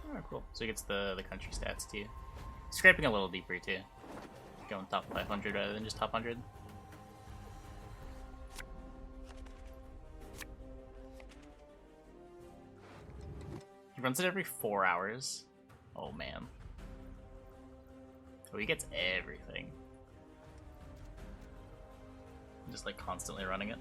Oh, cool. So he gets the country stats too. Scraping a little deeper too. Going top 500 rather than just top 100. He runs it every 4 hours. Oh man. So he gets everything. Just like constantly running it.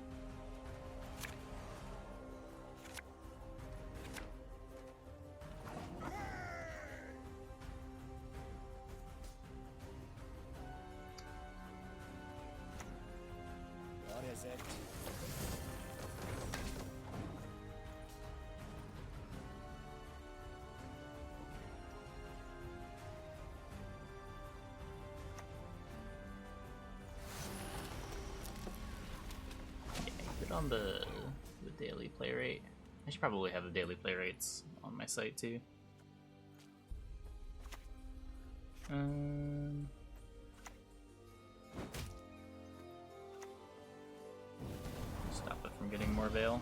What is it? On the daily play rate. I should probably have the daily play rates on my site too. Stop it from getting more veil.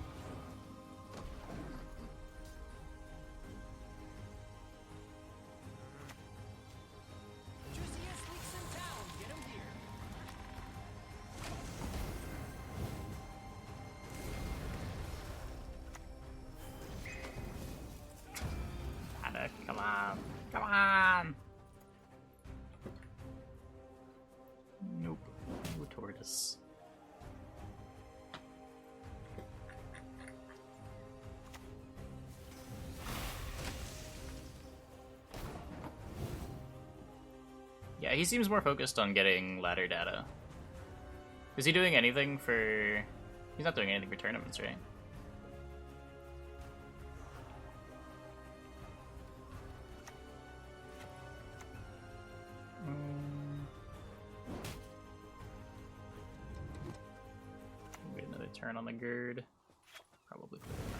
Madoc, come on. Come on! Nope. No tortoise. Yeah, he seems more focused on getting ladder data. Is he doing anything for... He's not doing anything for tournaments, right? Maybe another turn on the gird. Probably for the Madoc.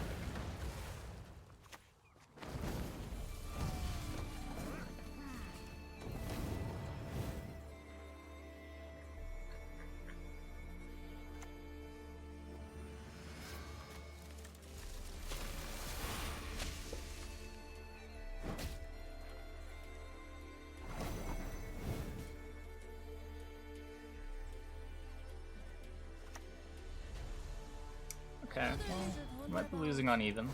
Okay, well, I might be losing on even.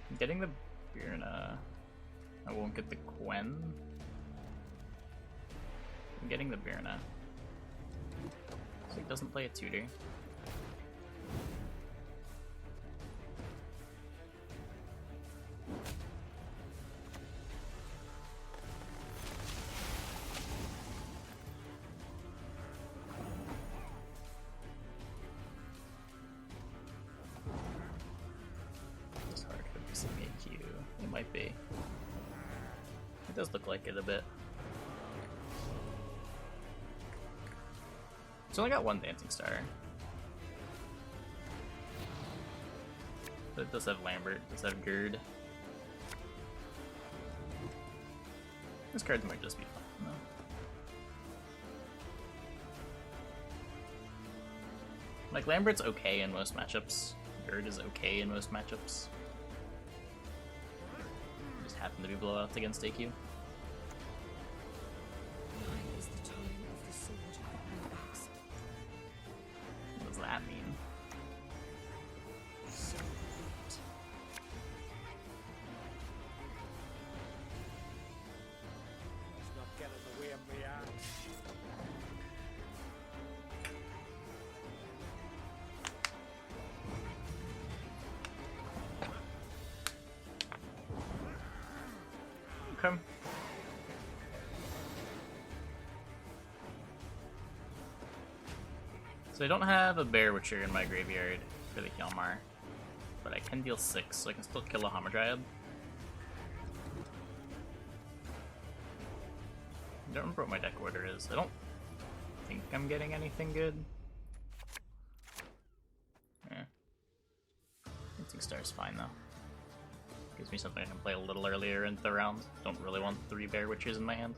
I'm getting the Birna. I won't get the Gwen. I'm getting the Birna. So it doesn't play a tutor. It might be. It does look like it a bit. It's only got one dancing star. But it does have Lambert, it does have gird. This card might just be fun, though. Like, Lambert's okay in most matchups. Gird is okay in most matchups. Just happen to be blowouts against AQ. What does that mean? Okay. So I don't have a Bear Witcher in my graveyard for the Hjalmar, but I can deal 6, so I can still kill a Hamadryad. I don't remember what my deck order is. I don't think I'm getting anything good. Yeah. Dancing Star's fine though. Gives me something I can play a little earlier into the round. Don't really want 3 Bear Witchers in my hand.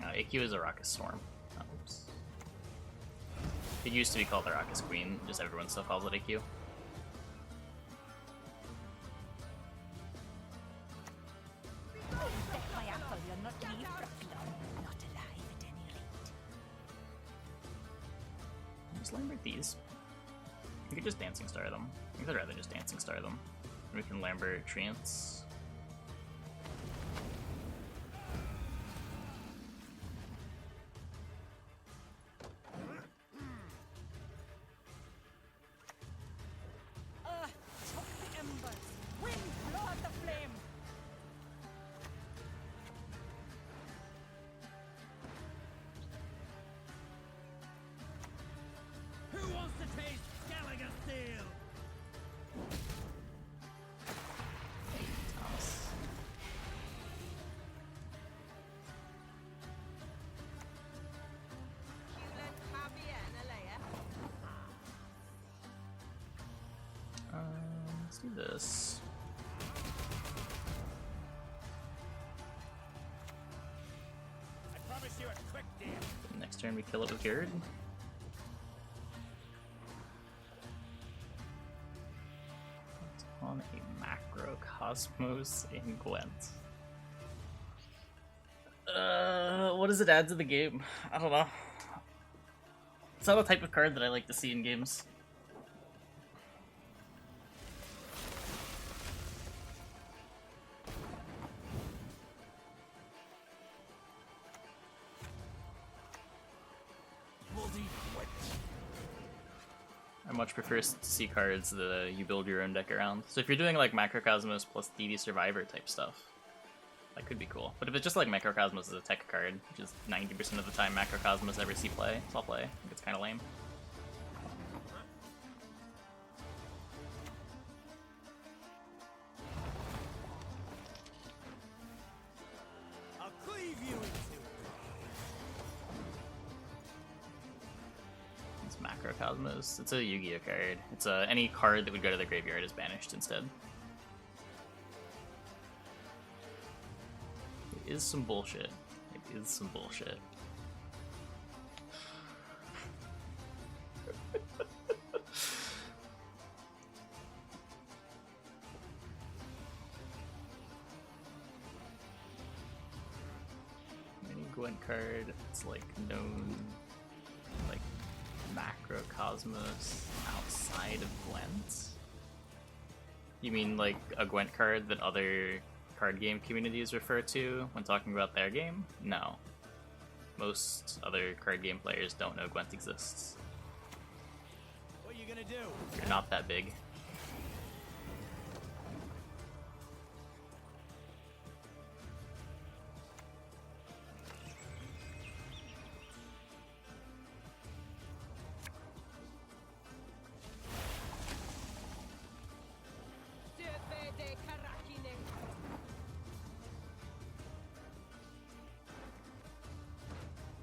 AQ is Arachas Storm. Oh, oops. It used to be called Arachas Queen, just everyone still calls it AQ. Just Lambert these. We could just Dancing Star them. I think I'd rather just Dancing Star them. We can Lambert Treants. Let's do this. I promise you a quick deal. Next turn we kill it with Gerd. On a Macrocosmos in Gwent. What does it add to the game? I don't know. It's not the type of card that I like to see in games. I much prefer to see cards that you build your own deck around. So if you're doing like Macrocosmos plus DD Survivor type stuff, that could be cool. But if it's just like Macrocosmos as a tech card, which is 90% of the time Macrocosmos ever see play, so I'll play. I think it's kind of lame. I'll cleave you in two. It's Macrocosmos. It's a Yu-Gi-Oh card. It's any card that would go to the graveyard is banished instead. It is some bullshit. It is some bullshit. Any Gwent card, it's like known, like Macrocosmos outside of Gwent? You mean like a Gwent card that other card game communities refer to when talking about their game? No. Most other card game players don't know Gwent exists. What are you gonna do? You're not that big.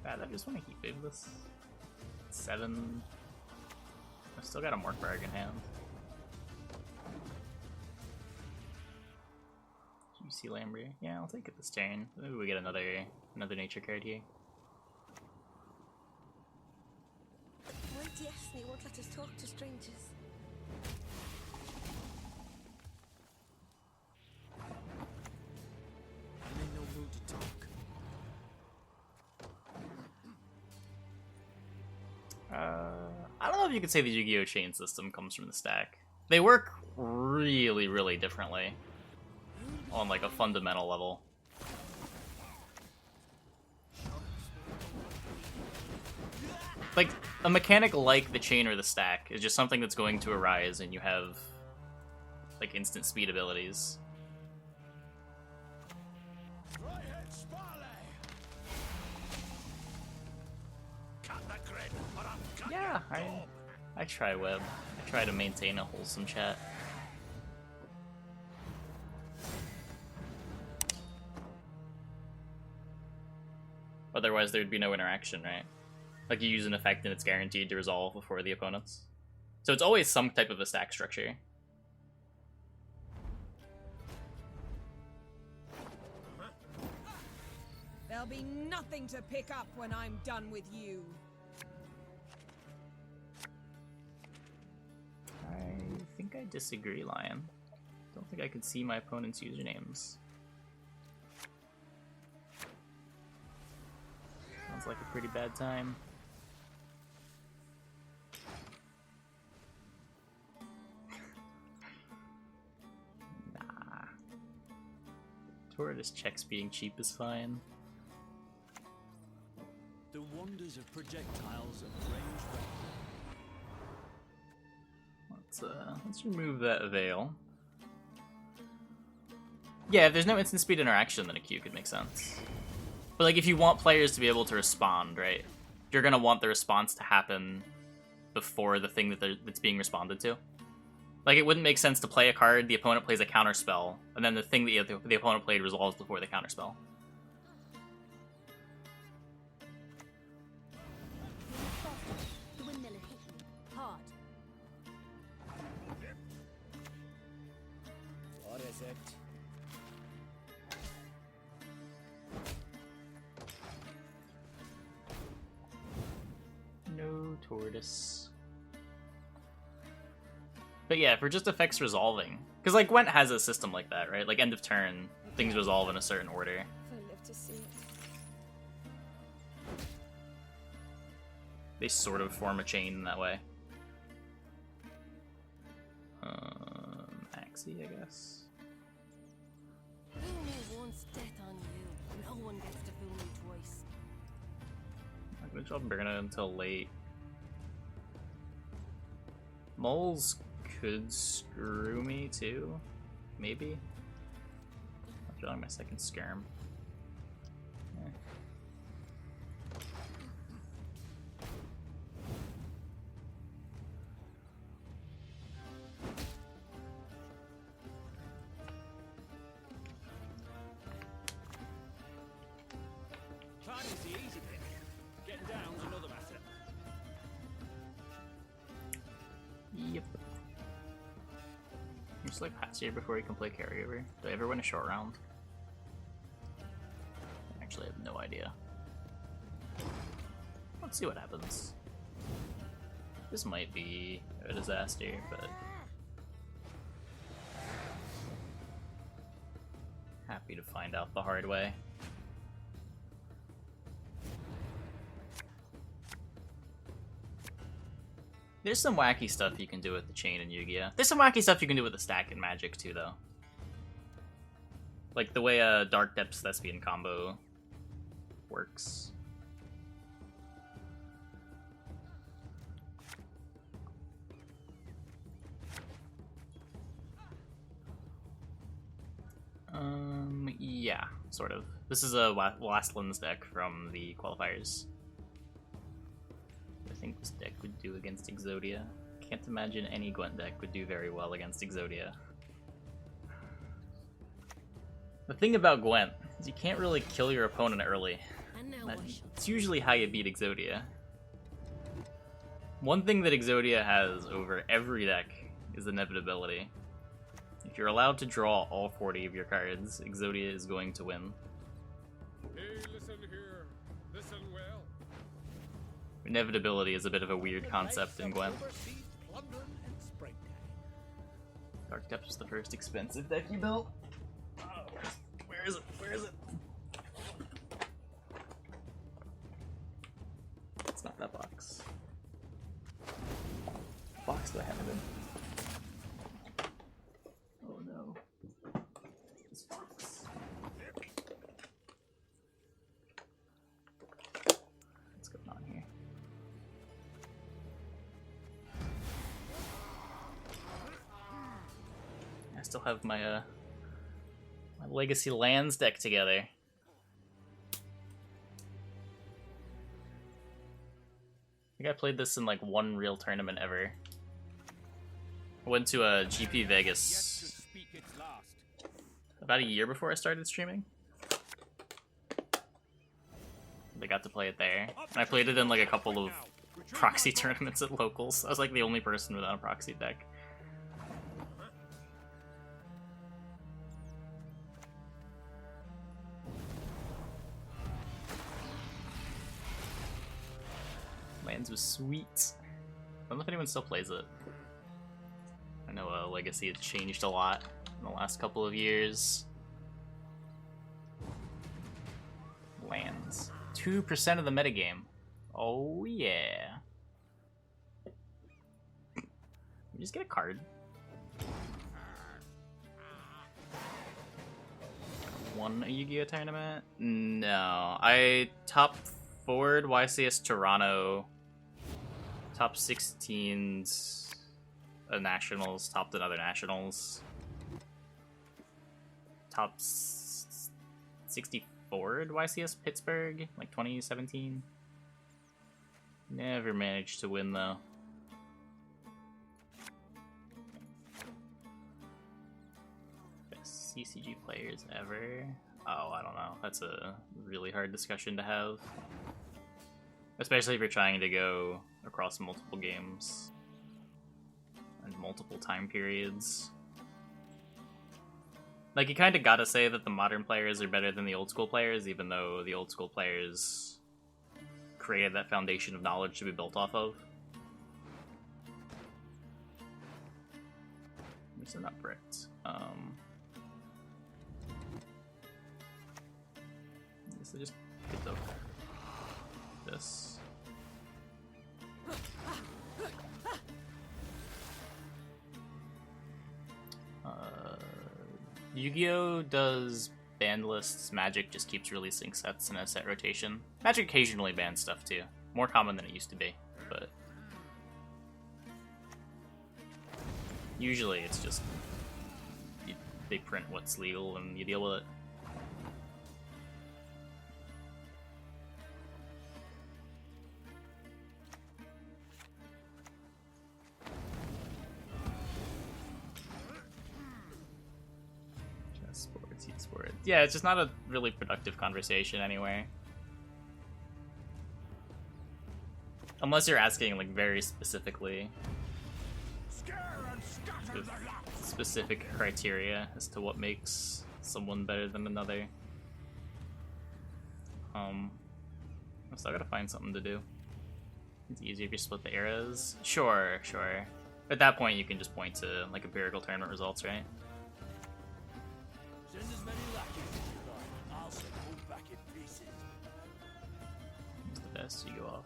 Bad, I just want to keep it this 7. I've still got a Morkbarg in hand. You see Lambert? Yeah, I'll take it this turn. Maybe we get another nature card here. Why Destiny won't let us talk to strangers? I'm in no mood to talk. I don't know if you could say the Yu-Gi-Oh! Chain system comes from the stack. They work really, really differently on like a fundamental level. Like, a mechanic like the chain or the stack is just something that's going to arise and you have like instant speed abilities. Yeah, I try web. I try to maintain a wholesome chat. Otherwise there'd be no interaction, right? Like you use an effect and it's guaranteed to resolve before the opponents. So it's always some type of a stack structure. They'll There'll be nothing to pick up when I'm done with you. I think I disagree, Lion. Don't think I could see my opponent's usernames. Sounds like a pretty bad time. Nah. Tortoise checks being cheap is fine. The wonders of projectiles and range weapons. Let's remove that veil. Yeah, if there's no instant speed interaction, then a Q could make sense. But like, if you want players to be able to respond, right? You're gonna want the response to happen before the thing that's being responded to. Like, it wouldn't make sense to play a card, the opponent plays a counter spell, and then the thing that the opponent played resolves before the counter spell. The windmill hit me hard. What is it? No tortoise. But yeah, for just effects resolving. Because like Gwent has a system like that, right? Like end of turn, things resolve in a certain order. If I live to see it. They sort of form a chain in that way. Axie, I guess. Fool me once, death on you. No one gets to fool me twice. I'm gonna drop Berna until late. Moles could screw me too, maybe. I'm drawing my second skirm. Eh. Climbing's the easy bit. Getting down's another matter. Yep. Just like Pat's here before he can play carryover. Do I ever win a short round? Actually, I have no idea. Let's see what happens. This might be a disaster, but happy to find out the hard way. There's some wacky stuff you can do with the chain in Yu-Gi-Oh! There's some wacky stuff you can do with the stack in Magic too, though. Like the way a Dark Depths Thespian combo works. Yeah, sort of. This is a Wlastelin's deck from the qualifiers. I think this deck would do against Exodia. Can't imagine any Gwent deck would do very well against Exodia. The thing about Gwent is you can't really kill your opponent early. And now I shall. It's usually how you beat Exodia. One thing that Exodia has over every deck is inevitability. If you're allowed to draw all 40 of your cards, Exodia is going to win. Hey, listen here. Listen well. Inevitability is a bit of a weird concept in Gwent. Overseas plunder and springtime. Dark Depths was the first expensive deck you built. Oh, where is it? Where is it? It's not that box. What box do I have it in? Oh no. This box. What's going on here? I still have my my Legacy Lands deck together. I think I played this in like one real tournament ever. I went to a GP Yet Vegas to speak its last. about a year before I started streaming. I got to play it there. And I played it in like a couple of proxy tournaments at locals. I was like the only person without a proxy deck. Legends was sweet. I don't know if anyone still plays it. I know Legacy has changed a lot in the last couple of years. Lands. 2% of the metagame. Oh yeah. You just get a card. Won a Yu-Gi-Oh tournament? No. I top forward YCS Toronto. Top 16s nationals, topped another nationals. Top 64 YCS Pittsburgh, like 2017. Never managed to win though. Best CCG players ever? Oh, I don't know. That's a really hard discussion to have. Especially if you're trying to go across multiple games and multiple time periods. Like, you kind of gotta say that the modern players are better than the old school players, even though the old school players created that foundation of knowledge to be built off of. At least they're not bricked. So just get this. Yu-Gi-Oh does ban lists. Magic just keeps releasing sets in a set rotation. Magic occasionally bans stuff too. More common than it used to be, but usually it's just they print what's legal and you deal with it. Yeah, it's just not a really productive conversation anyway. Unless you're asking, like, very specifically with specific criteria as to what makes someone better than another. I still gotta find something to do. It's easier if you split the eras. Sure. At that point, you can just point to, like, empirical tournament results, right? Send as many lackeys as you like. I'll send all back in pieces. What's the best? You go off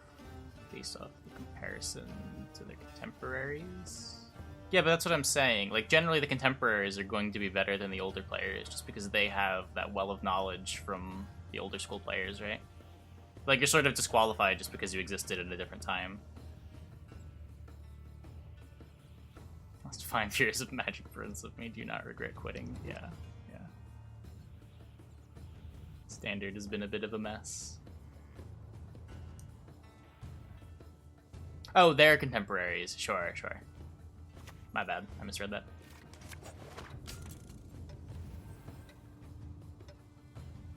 based off the comparison to the contemporaries. Yeah, but that's what I'm saying. Like, generally the contemporaries are going to be better than the older players just because they have that well of knowledge from the older school players, right? Like, you're sort of disqualified just because you existed at a different time. Last 5 years of Magic Friends have made you not regret quitting. Yeah. Standard has been a bit of a mess. Oh, they're contemporaries. Sure. My bad. I misread that.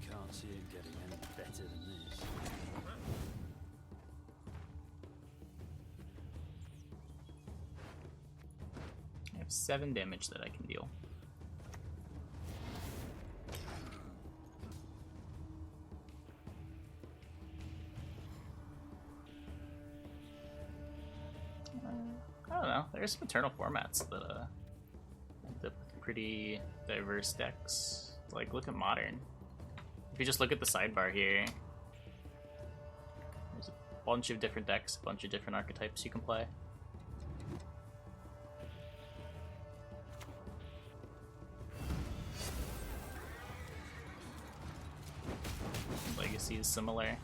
Can't see him getting any better than this. I have 7 damage that I can deal. I don't know. There's some eternal formats that end up with pretty diverse decks. Like, look at Modern. If you just look at the sidebar here, there's a bunch of different decks, a bunch of different archetypes you can play. Legacy is similar.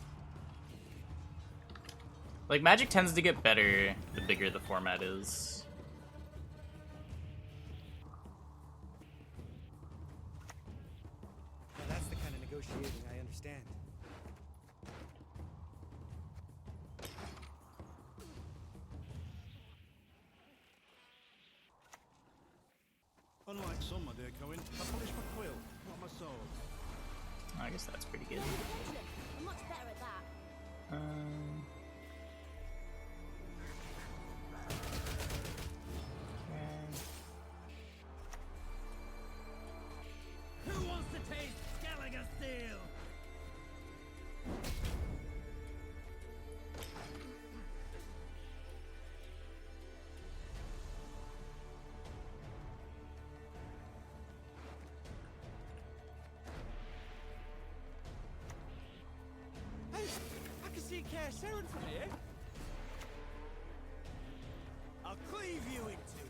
Like, Magic tends to get better the bigger the format is. Now that's the kind of negotiating I understand. Unlike some, my dear Cohen, I polish my quill, not my sword. I guess that's pretty good. I'm much better at that. Who wants to taste Gallagher Steel? you care sharing from here? I'll cleave you in two.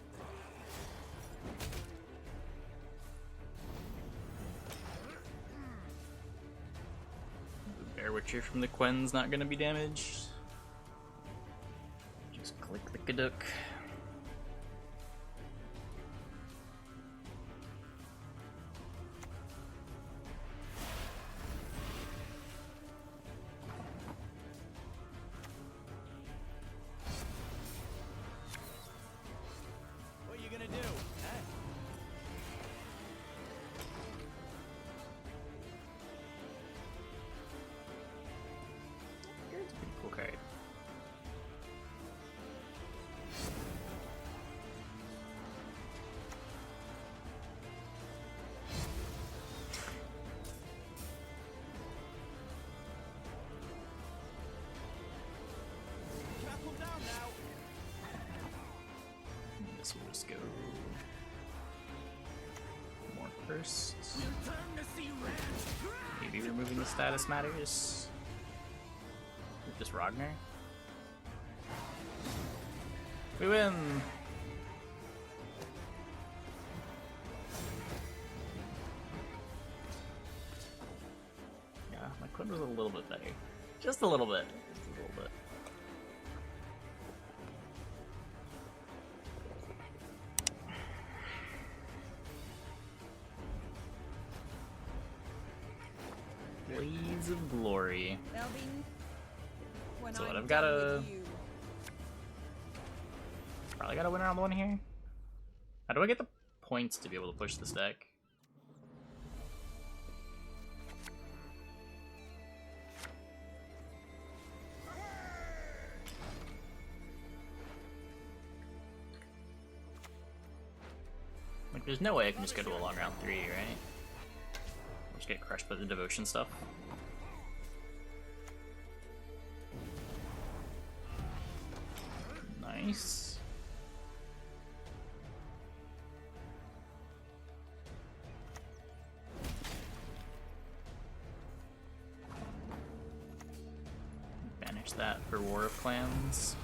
Bear Witcher from the Quen's not gonna be damaged. Just click the Gaduk. What are you gonna do? Huh? It's a pretty cool card. Grapple down now. This will just go more first. Maybe removing the status matters. With this Ragnar. We win! Yeah, my Quinn was a little bit better. Just a little bit. Just a little bit. Blaze of Glory. There'll be when So what, I'm I've got done a- with you. Probably got a winner on the one here. How do I get the points to be able to push this deck? Like, there's no way I can just go to a long round 3, right? I'll just get crushed by the devotion stuff. Nice. Banish that for War of Clans.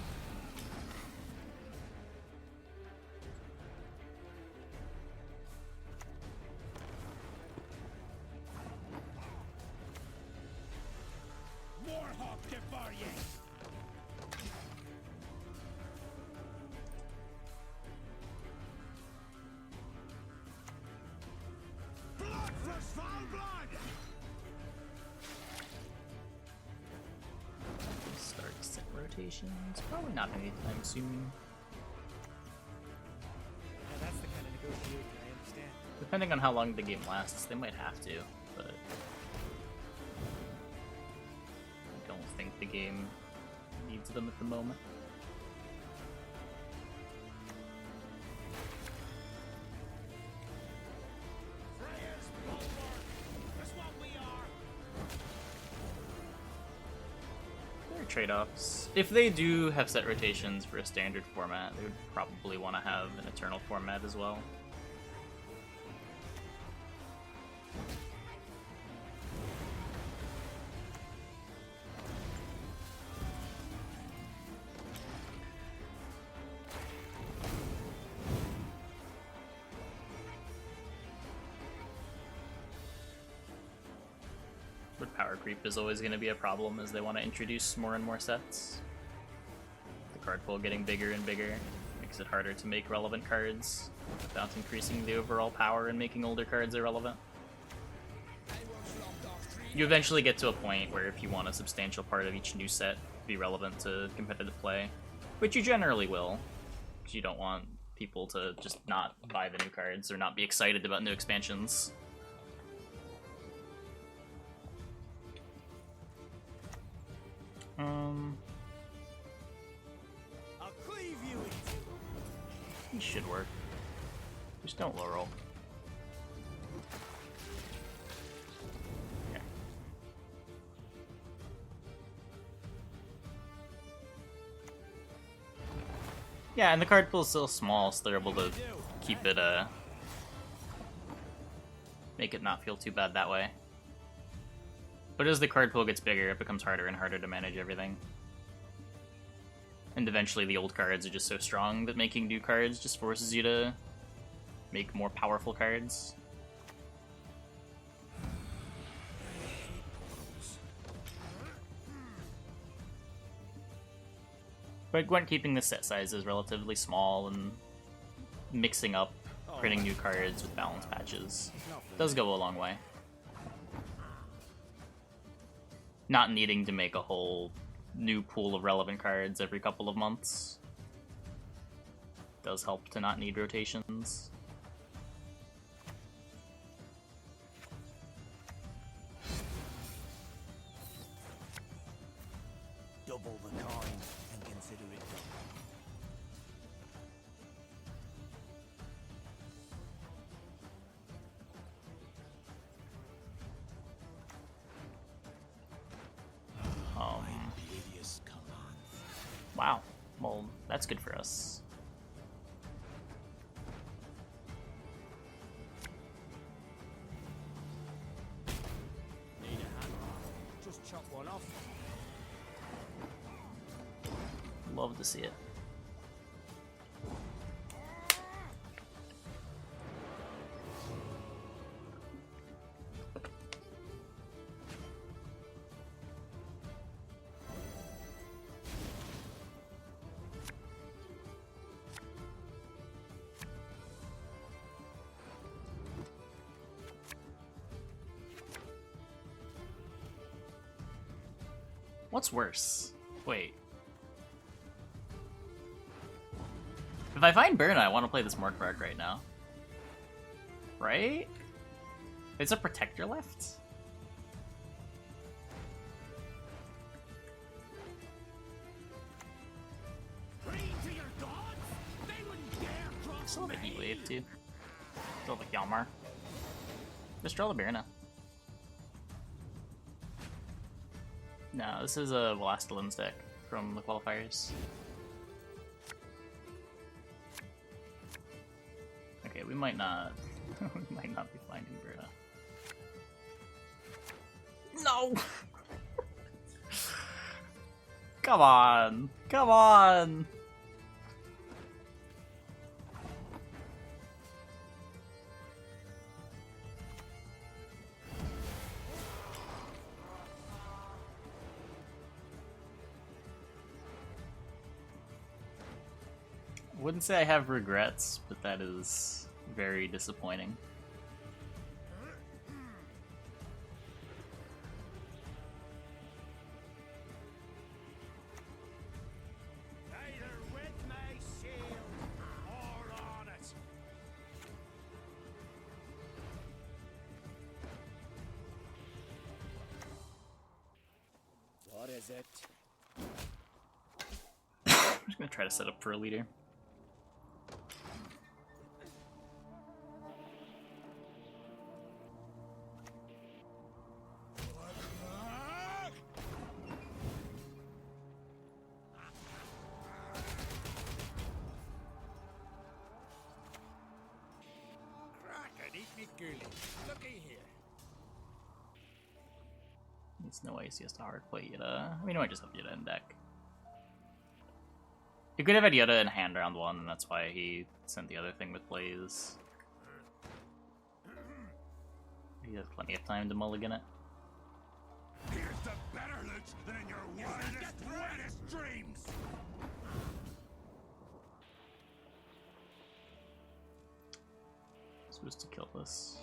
Warhawk Devarier. Blood for Svalbard! Start set rotations. Probably not anytime soon. Now that's the kind of negotiating I understand. Depending on how long the game lasts, they might have to, but I don't think the game needs them at the moment. Freya's bulwark! That's what we are! There are trade-offs. If they do have set rotations for a standard format, they would probably want to have an eternal format as well. But power creep is always going to be a problem as they want to introduce more and more sets. The card pool getting bigger and bigger makes it harder to make relevant cards without increasing the overall power and making older cards irrelevant. You eventually get to a point where if you want a substantial part of each new set to be relevant to competitive play, which you generally will, because you don't want people to just not buy the new cards or not be excited about new expansions. I'll cleave you in two. It should work. Just don't low roll. Okay. Yeah, and the card pool is still small, so they're able to keep it, make it not feel too bad that way. But as the card pool gets bigger, it becomes harder and harder to manage everything. And eventually the old cards are just so strong that making new cards just forces you to make more powerful cards. But Gwent keeping the set sizes relatively small and mixing up printing new cards with balance patches does go a long way. Not needing to make a whole new pool of relevant cards every couple of months does help to not need rotations. Double the coin and consider it done. Hideous commands. Wow. Well, that's good for us. Need a hand? Just chop one off. Love to see it. What's worse? Wait. If I find Burna, I want to play this Morkvark right now. Right? Is a Protector left? Pray to your gods? They wouldn't dare cross Still have a me. Heat Wave too. Still have a Yalmar. Just draw the Burna. No, this is a Wlastelin deck from the qualifiers. Okay, we might not. We might not be finding Burna. No! Come on! Come on! Wouldn't say I have regrets, but that is very disappointing. Either with my shield or on it. What is it? I'm just gonna try to set up for a leader. Looky here. There's no way he has to hard play Yoda. I mean, I might just have Yoda in deck. He could have had Yoda in hand round one, and that's why he sent the other thing with Blaze. He has plenty of time to mulligan it. Here's the better loot than in your wildest, wettest dreams. Supposed to kill this.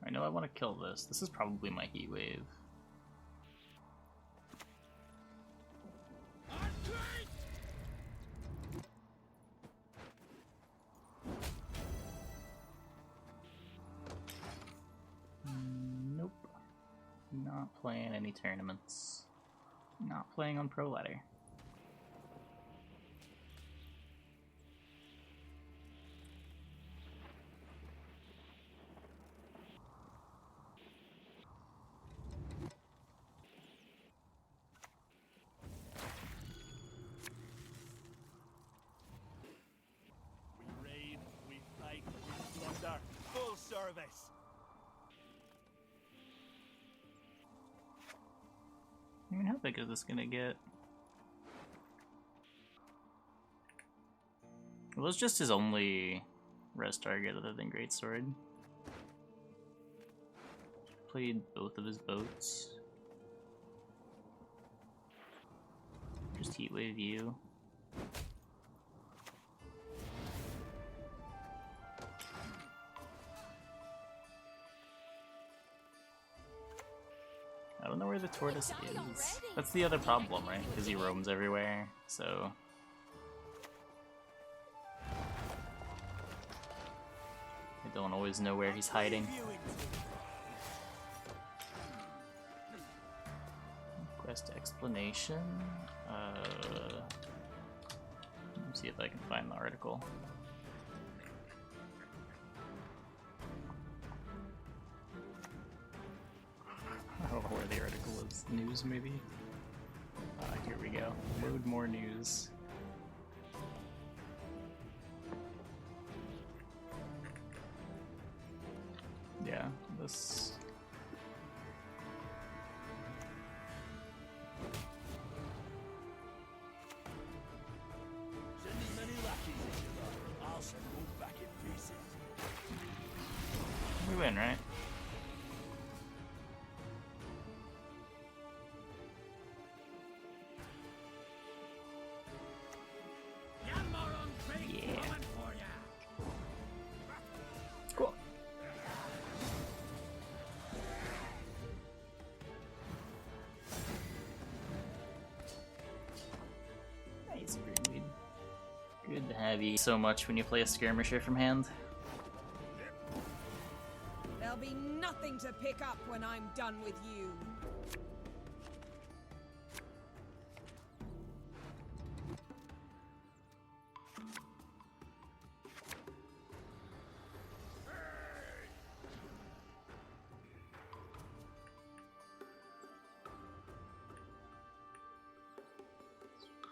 I know I want to kill this. This is probably my Heat Wave. Nope. Not playing any tournaments. Not playing on Pro Ladder. We raid, we fight, we plunder. Full service. mean, how big is this gonna get? Well, it's just his only res target other than Greatsword. Played both of his boats. Just Heatwave you. I don't know where the tortoise is. That's the other problem, right? Because he roams everywhere, so... I don't always know where he's hiding. Quest explanation. Let me see if I can find the article. I don't know where the article is. News, maybe? Here we go. Load more news. Yeah, this... Send as many lackeys as you like. I'll send them back in pieces. We win, right? Yeah. Cool. Nice, Greenweed. Good to have you so much when you play a skirmisher from hand. There'll be nothing to pick up when I'm done with you.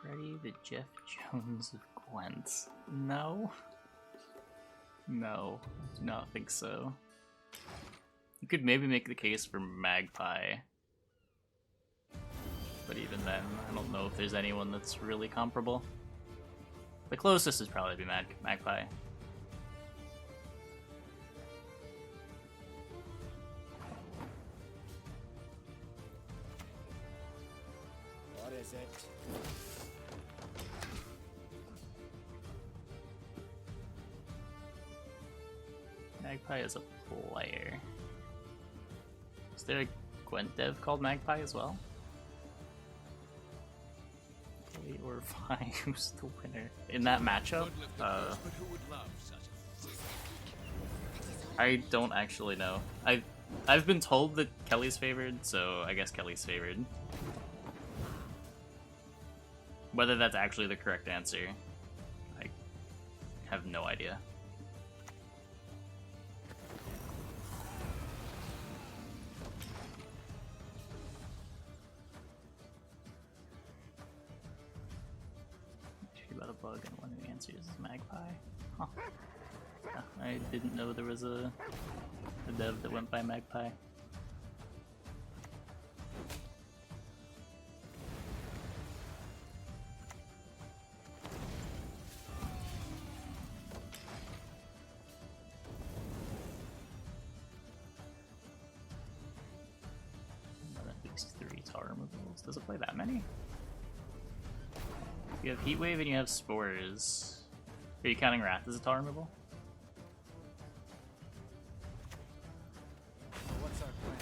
Freddy the Jeff Jones of Gwent. No. No, I do not think so. You could maybe make the case for Magpie. But even then, I don't know if there's anyone that's really comparable. The closest is probably be Magpie. What is it? Magpie is a player. Is there a Gwent dev called Magpie as well? Play or Vi, who's the winner? In that matchup? But who would love such a I don't actually know. I've been told that Kelly's favored, so I guess Kelly's favored. Whether that's actually the correct answer, I have no idea. About a bug and one who answers is Magpie. Huh. Yeah, I didn't know there was a dev that went by Magpie. At least 3 tar removals. Does it play that many? You have Heatwave and you have Spores. Are you counting Wrath as a tar removal? What's our plan?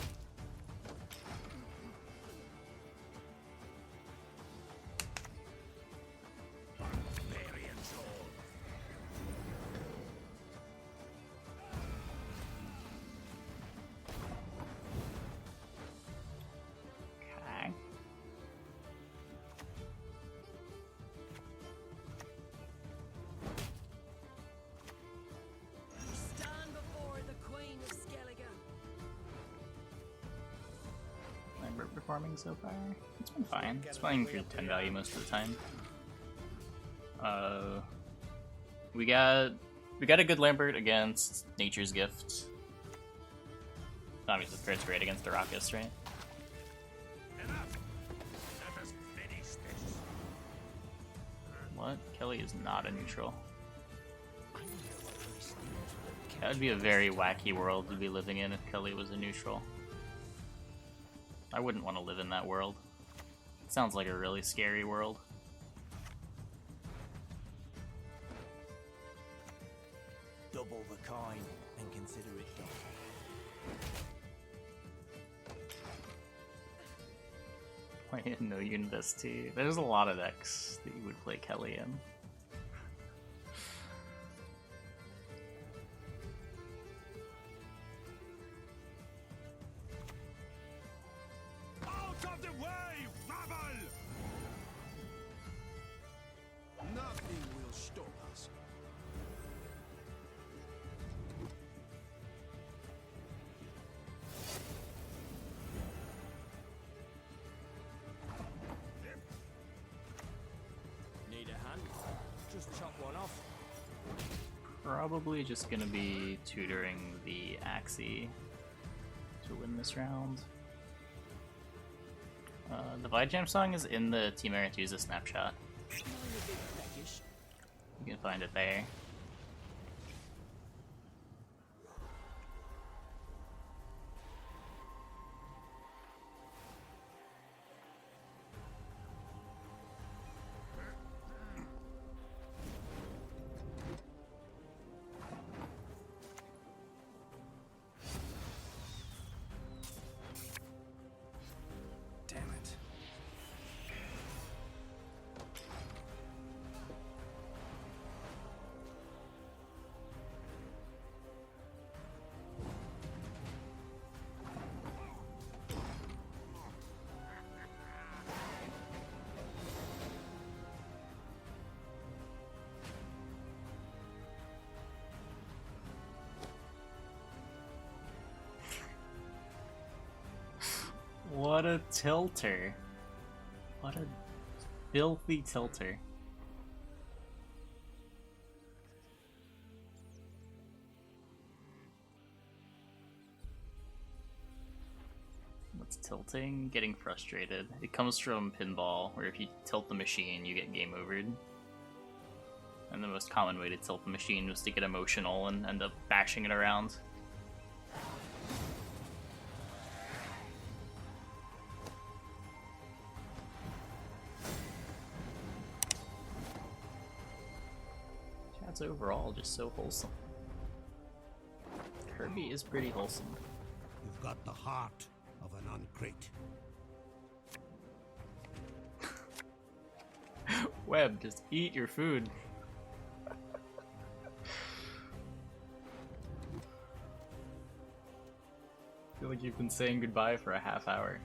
Barbarian soul. Okay. Stand before the Queen of Skellige. Lambert performing so far? It's been fine. It's playing for 10 value most of the time. We got a good Lambert against Nature's Gift. Obviously, the card's great against Arachas, right? What? Kelly is not a neutral. That would be a very wacky world to be living in if Kelly was a neutral. I wouldn't want to live in that world. It sounds like a really scary world. Double the coin and consider it done. I didn't know you invest too. There's a lot of decks that you would play Kelly in. Out of the way, Rabble! Nothing will stop us. Need a hand? Just chop one off. Probably just gonna be tutoring the Axie to win this round. The Vidjam song is in the Team Aretusa snapshot. I'm a bit peckish. You can find it there. Damn it. What a tilter. What a filthy tilter. What's tilting? Getting frustrated. It comes from pinball, where if you tilt the machine, you get game overed. And the most common way to tilt the machine was to get emotional and end up bashing it around. Chat's overall just so wholesome. Kirby is pretty wholesome. You've got the heart of an uncrate. Web, just eat your food. I feel like you've been saying goodbye for a half hour.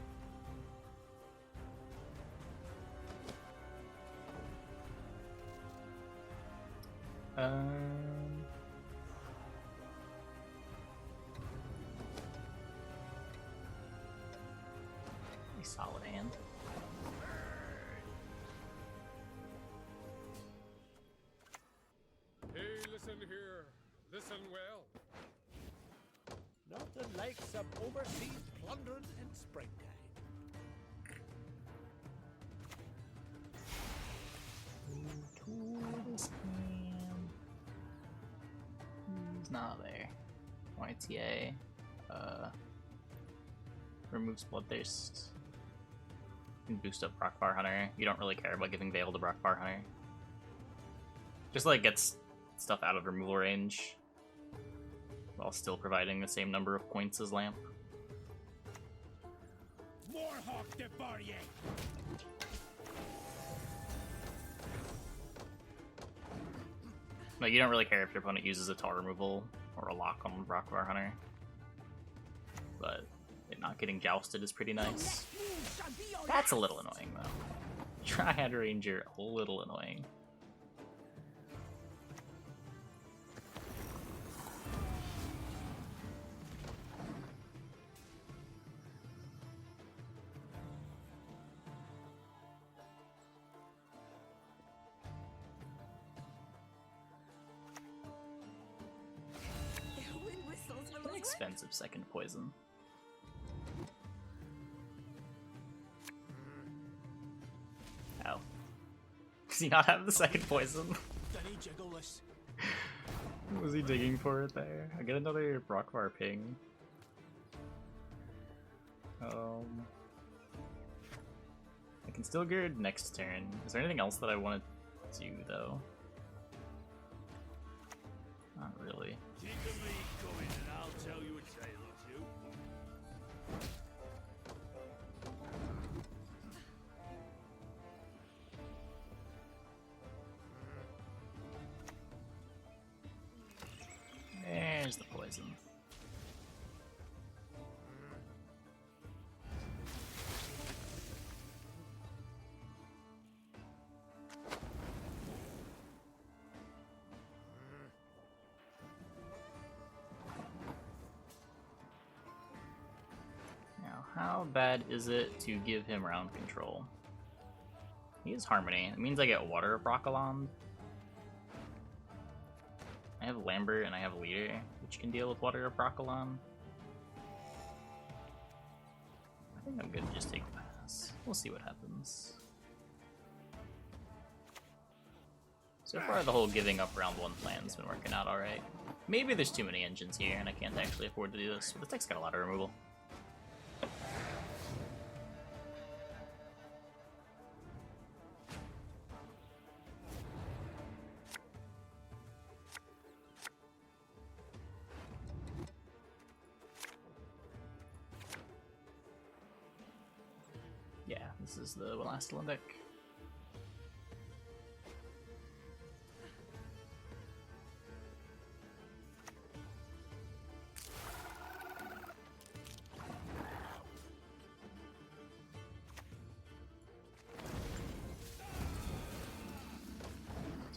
A solid hand. Hey, listen here. Listen well. Not unlike some overseas plundering in springtime. He's not there. YTA. Removes Bloodthirst. You can boost up Brockbar Hunter. You don't really care about giving Veil to Brockbar Hunter. Just like gets stuff out of removal range while still providing the same number of points as Lamp. Warhawk de Barrier! Like, you don't really care if your opponent uses a tar removal or a lock on Brockbar Hunter. But it not getting jousted is pretty nice. That's a little annoying, though. Triad Ranger, a little annoying. An expensive second poison. Ow. Does he not have the second poison? Dunny jiggleless. Was he digging for it there? I get another Brockvar ping. I can still gird next turn. Is there anything else that I want to do though? Not really. Keep the meat going and I'll tell you a tale or two. There's the poison. Now, how bad is it to give him round control? He has Harmony. It means I get Water of Broccolond. I have Lambert and I have Leader, which can deal with Water of Broccolon. I think I'm good to just take a pass. We'll see what happens. So far, the whole giving up round 1 plan's been working out alright. Maybe there's too many engines here and I can't actually afford to do this, but the tech's got a lot of removal. Yeah, this is the Wlastelin deck.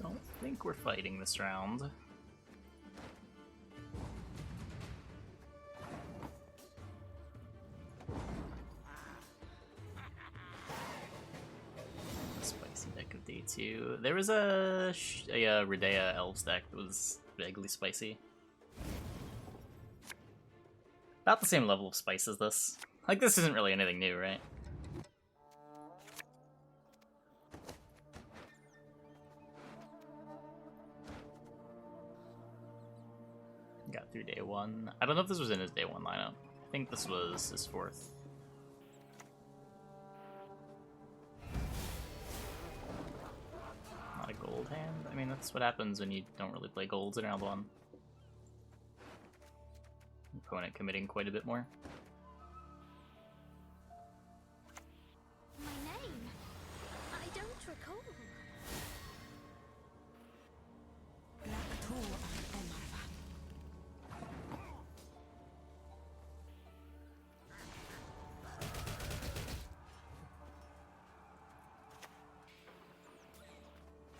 Don't think we're fighting this round. Spicy deck of day 2. There was a Redea Elves deck that was vaguely spicy. About the same level of spice as this. Like, this isn't really anything new, right? Got through day 1. I don't know if this was in his day 1 lineup. I think this was his 4th. Not a gold hand? I mean, that's what happens when you don't really play golds in round 1. Opponent committing quite a bit more. My name? I don't recall.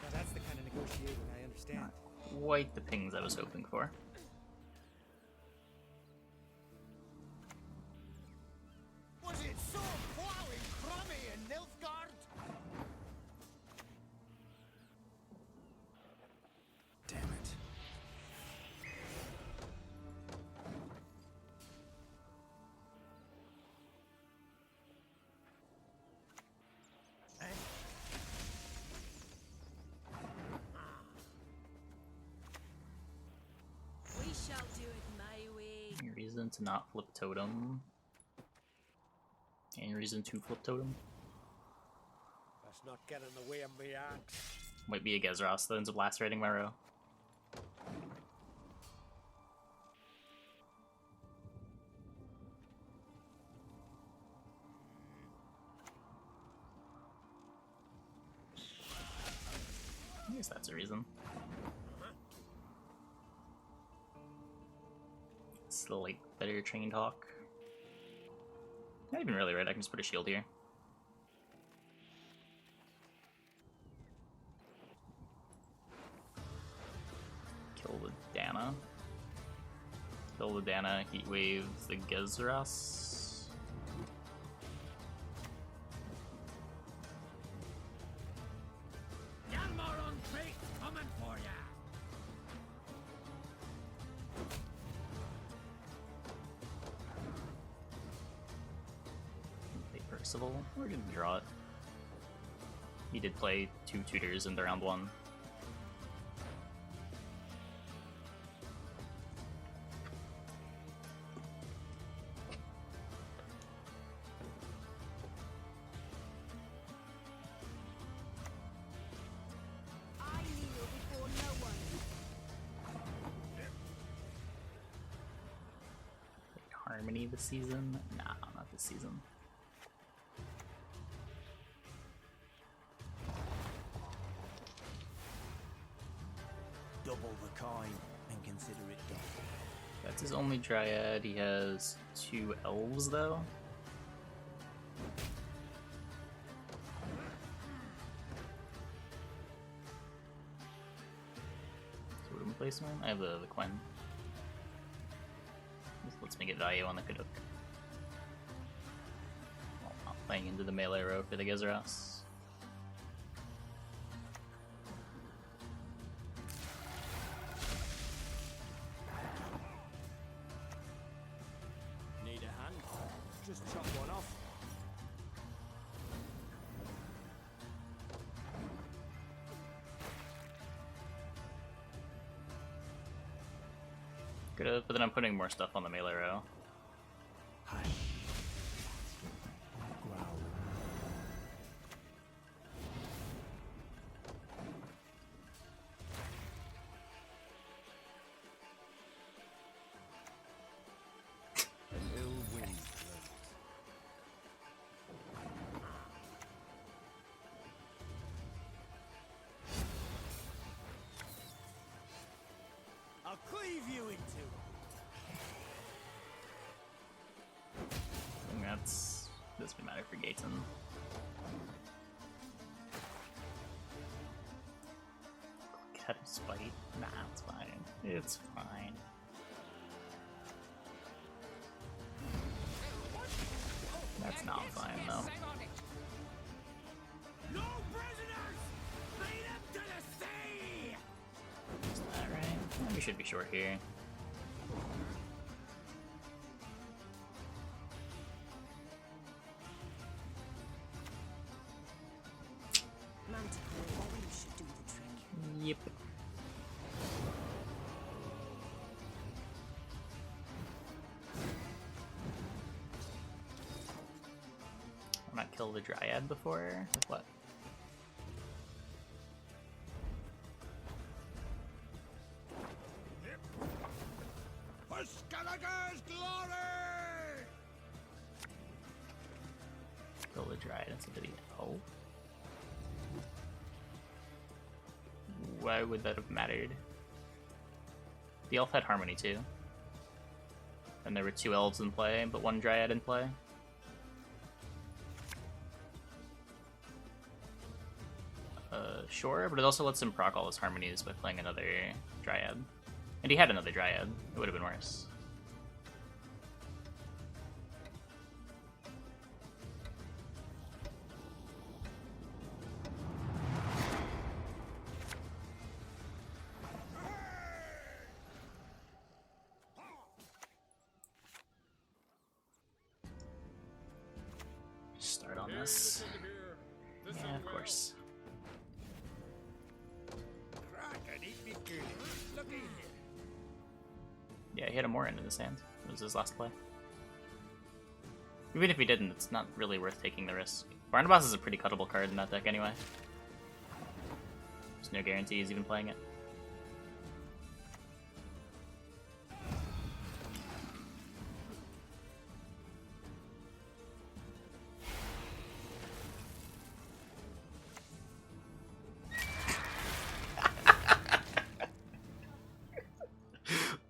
Now that's the kind of negotiating I understand. Not quite the pings I was hoping for. Was it so quarry crummy in Nilfgaard? Damn it. We shall do it my way. Any reason to not flip totem? Any reason to flip totem? Let's not get in the way of me axe. Might be a Gezros that ends up lacerating my row. I guess that's a reason. It's the like better trained hawk. Not even really, right? I can just put a shield here. Kill the Dana. Kill the Dana, heat wave the Gezras. Yalmar on crate coming for ya! Play Percival. We're gonna draw it. He did play 2 tutors in the round 1. I kneel before no one. Harmony this season? Nah, not this season. Double the coin and consider it done. That's his only Dryad. He has 2 Elves, though. Totem placement? I have the Quen. This lets me get value on the Kaduk. Well, not playing into the melee row for the Gezeras. Need a hand? Just chop one off. Could've, but then I'm putting more stuff on the melee row. An ill wind blows. I'll cleave you in two. I think this would matter for Gaten. Cut of Spite? Nah, it's fine. It's fine. That's not fine though. No prisoners! Lead them to the sea! Is that right? We should be short here. Manticore, or you should do the trick. Yep. I've not killed a Dryad before? With what? For Skellige's glory! Kill the Dryad instead of the elf? Why would that have mattered? The elf had Harmony too. And there were 2 elves in play, but 1 Dryad in play. Sure, but it also lets him proc all his harmonies by playing another Dryad. And he had another Dryad. It would have been worse. Start on this. Yeah, of course. Yeah, he had a Morin in his hand. It was his last play. Even if he didn't, it's not really worth taking the risk. Barnabas is a pretty cuttable card in that deck anyway. There's no guarantee he's even playing it.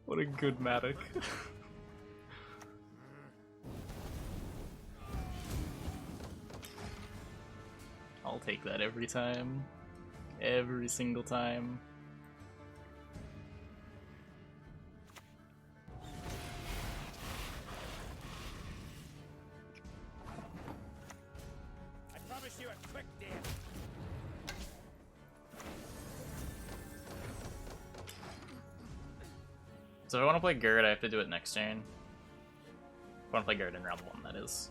What a good Madoc. I'll take that every time. Every single time. I promise you a quick deal. So if I want to play Gerd, I have to do it next turn. If I want to play Gerd in round 1, that is.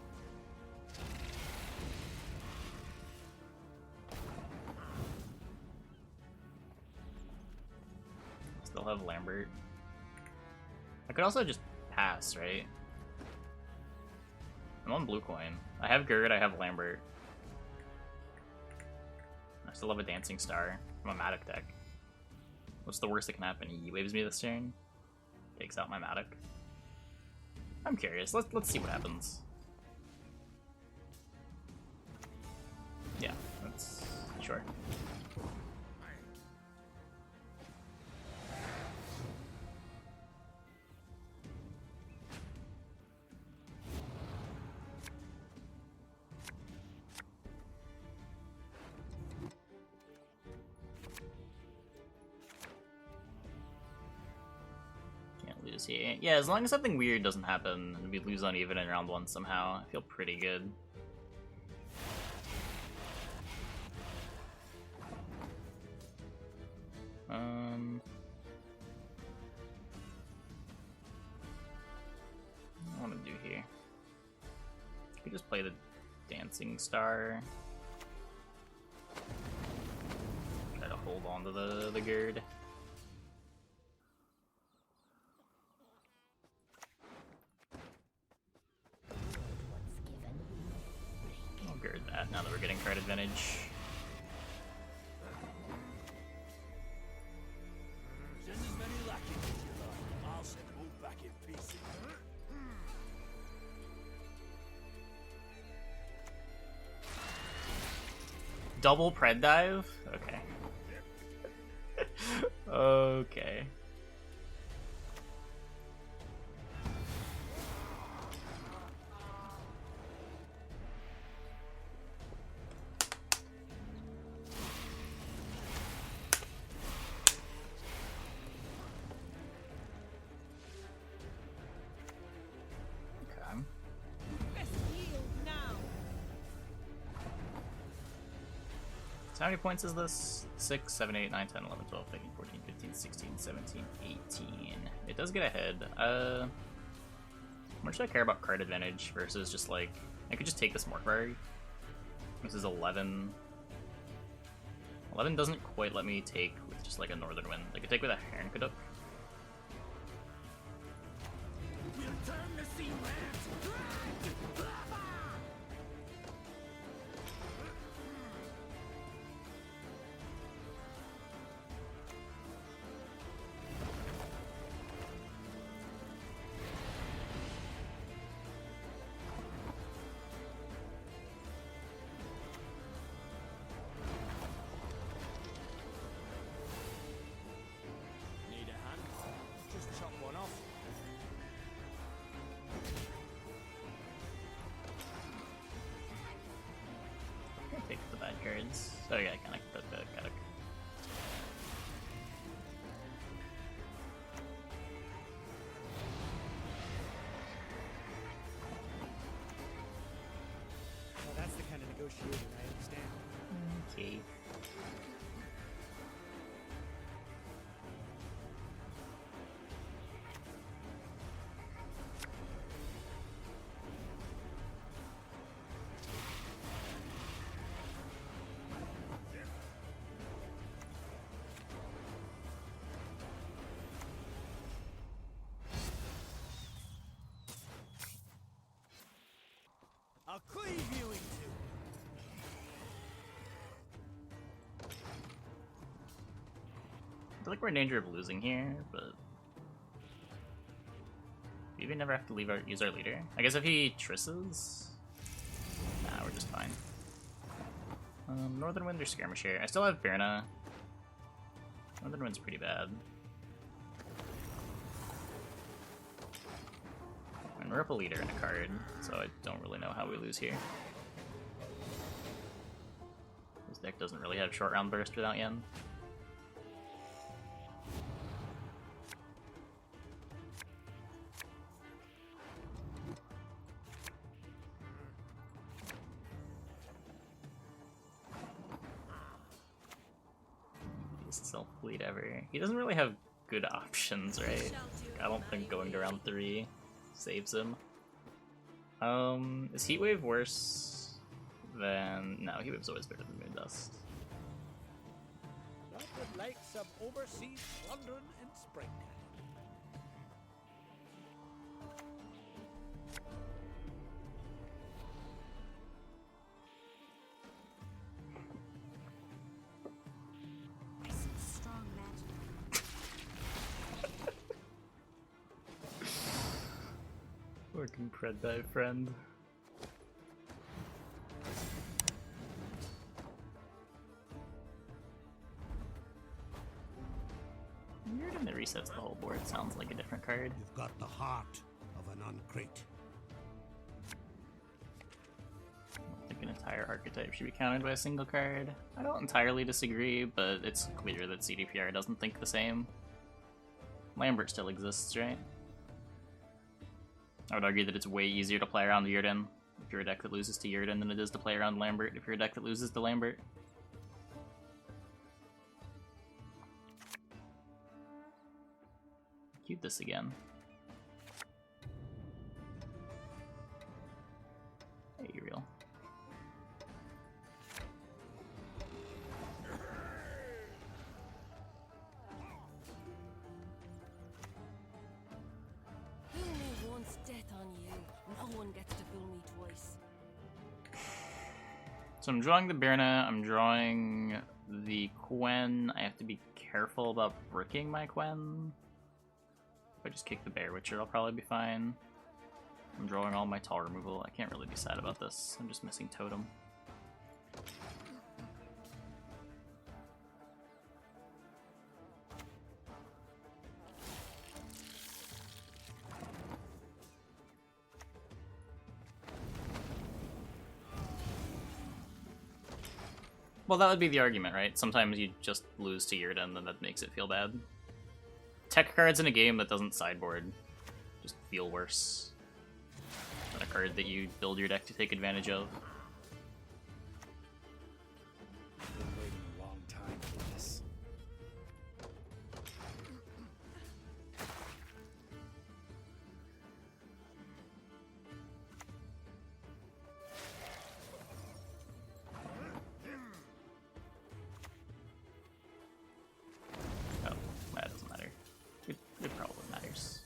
Still have Lambert. I could also just pass, right? I'm on blue coin. I have Gerd, I have Lambert. I still have a Dancing Star. I'm a Madoc deck. What's the worst that can happen? He waves me this turn, takes out my Madoc. I'm curious. Let's see what happens. Yeah, that's sure. Here. Yeah, as long as something weird doesn't happen and we lose uneven in round 1 somehow, I feel pretty good. What do I want to do here? I could just play the Dancing Star. Try to hold on to the Gerd. Now that we're getting card advantage. Send as many lackeys as you like. I'll send them all back in pieces. Double pred dive? Okay. Okay. How many points is this? 6, 7, 8, 9, 10, 11, 12, 13, 14, 15, 16, 17, 18. It does get ahead. How much do I care about card advantage versus just like... I could just take this Morkvar. This is 11. 11 doesn't quite let me take with just like a Northern Wind. I could take with a Heron Caduc. Cards. Oh yeah, I kind of got it. Well, that's the kind of negotiating I understand. Okay. I'll cleave you in two. I feel like we're in danger of losing here, but we even never have to use our leader. I guess if he trisses, nah, we're just fine. Northern Wind or Skirmisher. I still have Birna. Northern Wind's pretty bad. And we're up a leader and a card, so I don't really know how we lose here. This deck doesn't really have short round burst without Yen. Self-bleed ever. He doesn't really have good options, right? I don't think going to round 3 saves him. Is Heatwave worse than... No, Heatwave's always better than Moondust. I would like some overseas plundering in springtime. There's some strong magic. Fucking pred dive friend. Weird and it resets the whole board. Sounds like a different card. You've got the heart of an uncrate. I think an entire archetype should be countered by a single card. I don't entirely disagree, but it's clear that CDPR doesn't think the same. Lambert still exists, right? I would argue that it's way easier to play around Yurden if you're a deck that loses to Yurden than it is to play around Lambert if you're a deck that loses to Lambert. Cute this again. Hey, real. Fool me once, death on you. No one gets to fool me twice. So I'm drawing the Birna, I'm drawing the Quen. I have to be careful about bricking my Quen. If I just kick the Bear Witcher, I'll probably be fine. I'm drawing all my tall removal. I can't really be sad about this. I'm just missing Totem. Well, that would be the argument, right? Sometimes you just lose to Yurden, and that makes it feel bad. Tech cards in a game that doesn't sideboard just feel worse than a card that you build your deck to take advantage of. I've been waiting a long time for this. Oh, that doesn't matter. It probably matters.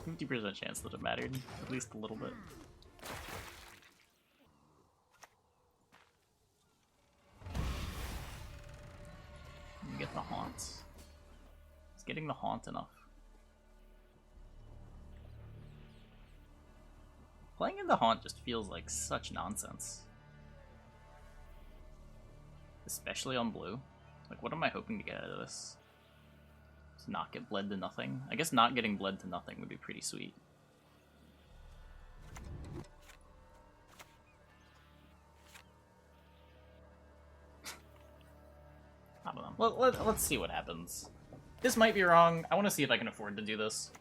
50% chance that it mattered, at least a little bit. You get the haunt. Is getting the haunt enough? Playing in the haunt just feels like such nonsense. Especially on blue. Like, what am I hoping to get out of this? To not get bled to nothing? I guess not getting bled to nothing would be pretty sweet. I don't know. Let's see what happens. This might be wrong. I want to see if I can afford to do this.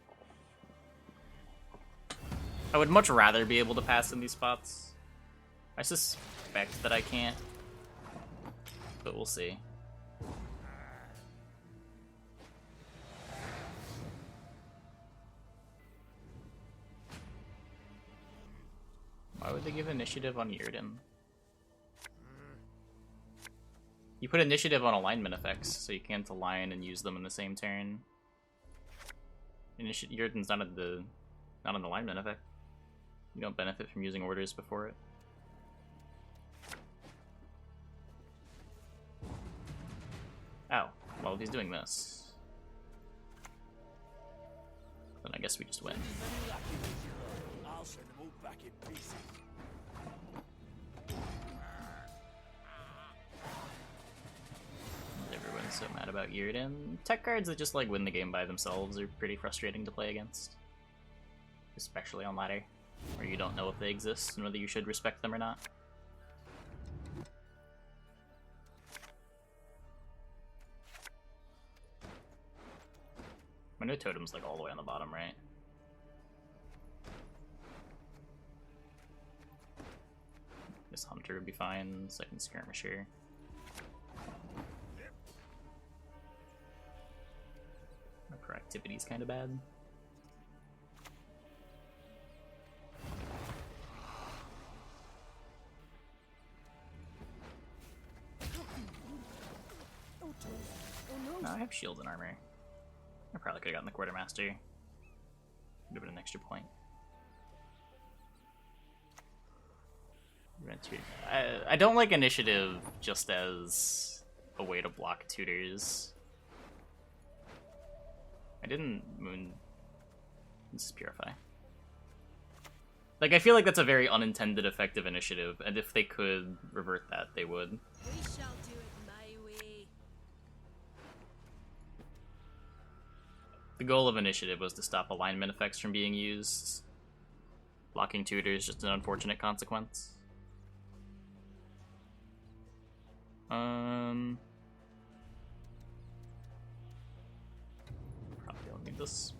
I would much rather be able to pass in these spots. I suspect that I can't. But we'll see. Why would they give initiative on Yurden? You put initiative on alignment effects, so you can't align and use them in the same turn. Yurden's not an alignment effect. You don't benefit from using orders before it. Oh, well, if he's doing this, then I guess we just win. I'll send them all back in pieces. Everyone's so mad about Yurden. Tech cards that just like win the game by themselves are pretty frustrating to play against. Especially on ladder, where you don't know if they exist and whether you should respect them or not. I know Totem's like all the way on the bottom, right? This Hunter would be fine, second Skirmisher. My proactivity's kind of bad. have shield and armor. I probably could have gotten the quartermaster. Would have been an extra point. I don't like initiative just as a way to block tutors. I didn't moon. This is purify. Like, I feel like that's a very unintended effect of initiative, and if they could revert that, they would. We shall do it my way. The goal of initiative was to stop alignment effects from being used. Blocking tutors just an unfortunate consequence. Probably don't need this.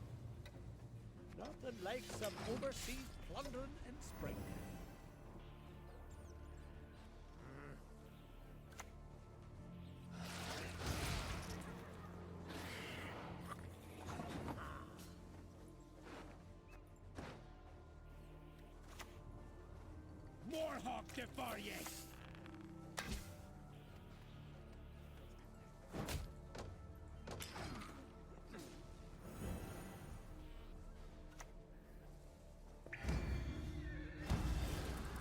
Nothing like some overseas plundering in spring. More hawk for ye!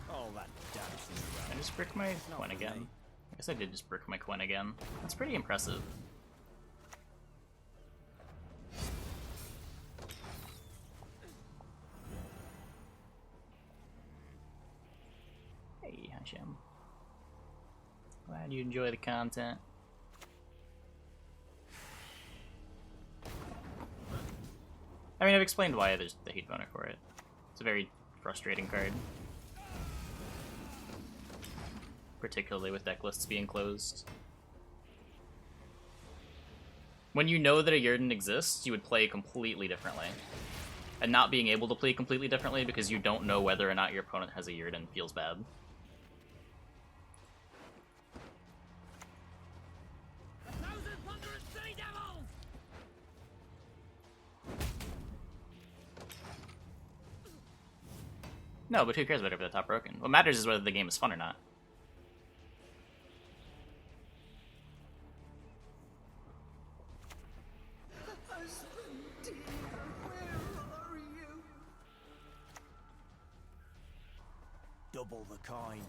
All that dancing around. I just brick my Quen again. I guess I did just brick my Quen again. That's pretty impressive. Hey, Hashem. Glad you enjoy the content. I mean, I've explained why there's the hate boner for it. It's a very frustrating card. Particularly with deck lists being closed. When you know that a Yurden exists, you would play completely differently. And not being able to play completely differently because you don't know whether or not your opponent has a Yurden feels bad. No, but who cares about if they're top broken? What matters is whether the game is fun or not. Double the coin.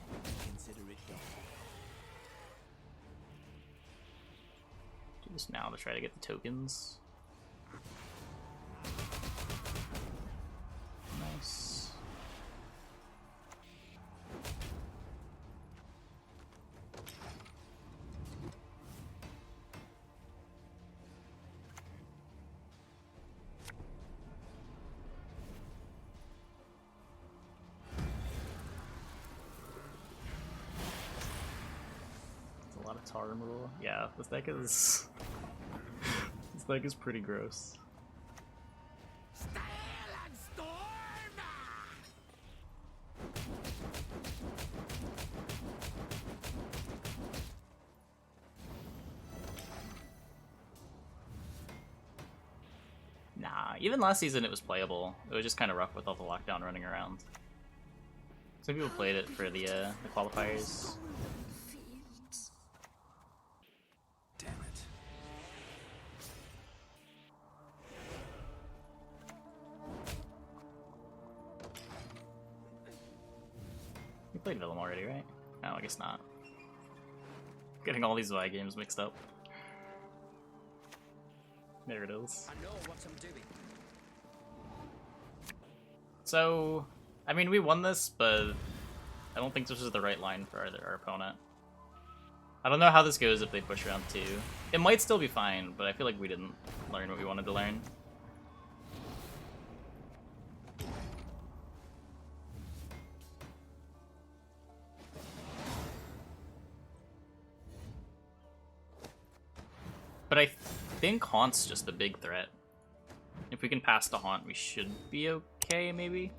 Consider it done. Do this now to try to get the tokens. Nice. Tar removal. Yeah, this deck is this deck is pretty gross. Nah, even last season it was playable. It was just kind of rough with all the lockdown running around. Some people played it for the qualifiers. You played Villum already, right? No, I guess not. Getting all these Vi games mixed up. There it is. I know what I'm doing. So, I mean, we won this, but I don't think this was the right line for our opponent. I don't know how this goes if they push round 2. It might still be fine, but I feel like we didn't learn what we wanted to learn. But I think Haunt's just a big threat. If we can pass the Haunt, we should be okay, maybe?